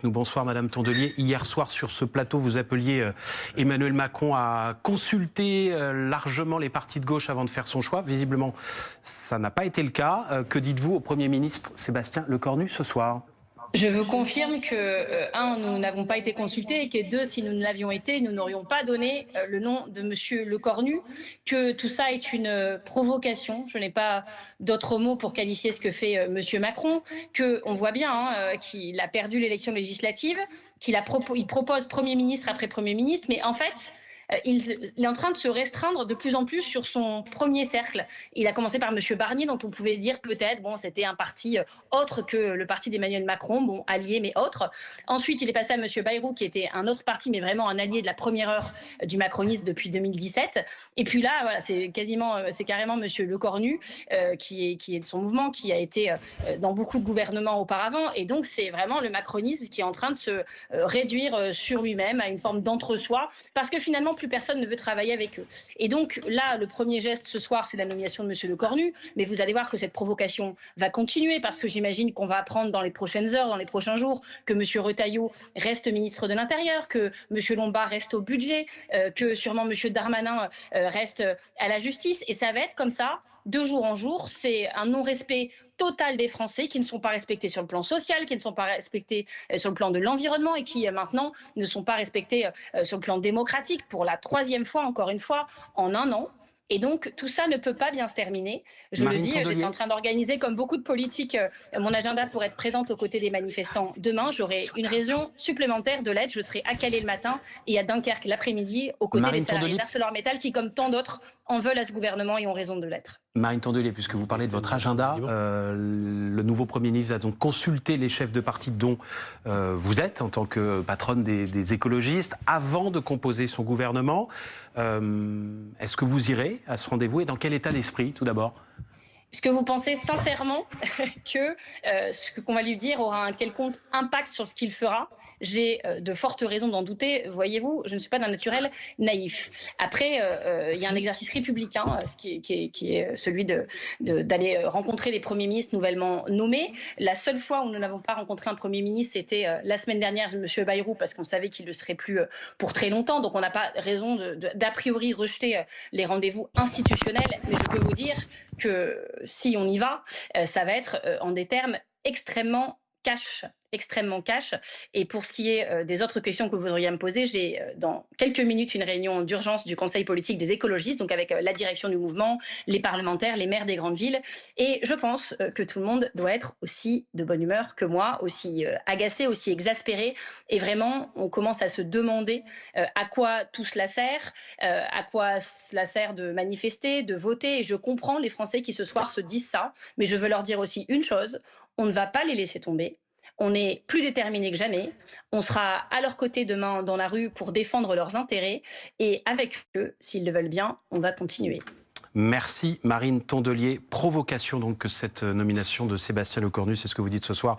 Bonsoir Madame Tondelier. Hier soir sur ce plateau, vous appeliez Emmanuel Macron à consulter largement les partis de gauche avant de faire son choix. Visiblement, ça n'a pas été le cas. Que dites-vous au Premier ministre Sébastien Lecornu ce soir ? Je vous confirme que, nous n'avons pas été consultés et que, deux, si nous ne l'avions été, nous n'aurions pas donné le nom de Monsieur Lecornu, que tout ça est une provocation. Je n'ai pas d'autres mots pour qualifier ce que fait Monsieur Macron, qu'on voit bien qu'il a perdu l'élection législative, il propose Premier ministre après Premier ministre, mais en fait, il est en train de se restreindre de plus en plus sur son premier cercle. Il a commencé par M. Barnier, dont on pouvait se dire peut-être, bon, c'était un parti autre que le parti d'Emmanuel Macron, bon, allié mais autre. Ensuite, il est passé à M. Bayrou, qui était un autre parti, mais vraiment un allié de la première heure du macronisme depuis 2017. Et puis là, voilà, c'est carrément M. Lecornu, qui est de son mouvement, qui a été dans beaucoup de gouvernements auparavant. Et donc, c'est vraiment le macronisme qui est en train de se réduire sur lui-même à une forme d'entre-soi, parce que finalement, plus personne ne veut travailler avec eux. Et donc là, le premier geste ce soir, c'est la nomination de M. Lecornu, mais vous allez voir que cette provocation va continuer, parce que j'imagine qu'on va apprendre dans les prochaines heures, dans les prochains jours, que M. Retailleau reste ministre de l'Intérieur, que M. Lombard reste au budget, que sûrement M. Darmanin reste à la justice, et ça va être comme ça, de jour en jour. C'est un non-respect total des Français qui ne sont pas respectés sur le plan social, qui ne sont pas respectés sur le plan de l'environnement et qui maintenant ne sont pas respectés sur le plan démocratique pour la troisième fois, encore une fois, en un an. Et donc, tout ça ne peut pas bien se terminer. Je le dis, j'étais en train d'organiser, comme beaucoup de politiques, mon agenda pour être présente aux côtés des manifestants demain. J'aurai une raison supplémentaire de l'aide. Je serai à Calais le matin et à Dunkerque l'après-midi, aux côtés des salariés d'ArcelorMittal qui, comme tant d'autres, en veulent à ce gouvernement et ont raison de l'être. Marine Tondelier, puisque vous parlez de votre agenda, le nouveau Premier ministre va donc consulter les chefs de parti dont vous êtes, en tant que patronne des écologistes, avant de composer son gouvernement. Est-ce que vous irez à ce rendez-vous et dans quel état d'esprit, tout d'abord ? Est-ce que vous pensez sincèrement que ce qu'on va lui dire aura un quelconque impact sur ce qu'il fera? J'ai de fortes raisons d'en douter. Voyez-vous, je ne suis pas d'un naturel naïf. Après, il y a un exercice républicain, qui est celui d'aller rencontrer les premiers ministres nouvellement nommés. La seule fois où nous n'avons pas rencontré un premier ministre, c'était la semaine dernière, M. Bayrou, parce qu'on savait qu'il ne le serait plus pour très longtemps. Donc on n'a pas raison d'a priori rejeter les rendez-vous institutionnels. Mais je peux vous dire que si on y va, ça va être en des termes extrêmement cash. Et pour ce qui est des autres questions que vous auriez à me poser, j'ai dans quelques minutes une réunion d'urgence du Conseil politique des écologistes, donc avec la direction du mouvement, les parlementaires, les maires des grandes villes. Et je pense que tout le monde doit être aussi de bonne humeur que moi, aussi agacé, aussi exaspéré. Et vraiment, on commence à se demander à quoi tout cela sert, à quoi cela sert de manifester, de voter. Et je comprends les Français qui ce soir se disent ça, mais je veux leur dire aussi une chose, on ne va pas les laisser tomber. On est plus déterminés que jamais. On sera à leur côté demain dans la rue pour défendre leurs intérêts. Et avec eux, s'ils le veulent bien, on va continuer. Merci Marine Tondelier. Provocation donc que cette nomination de Sébastien Lecornu, c'est ce que vous dites ce soir.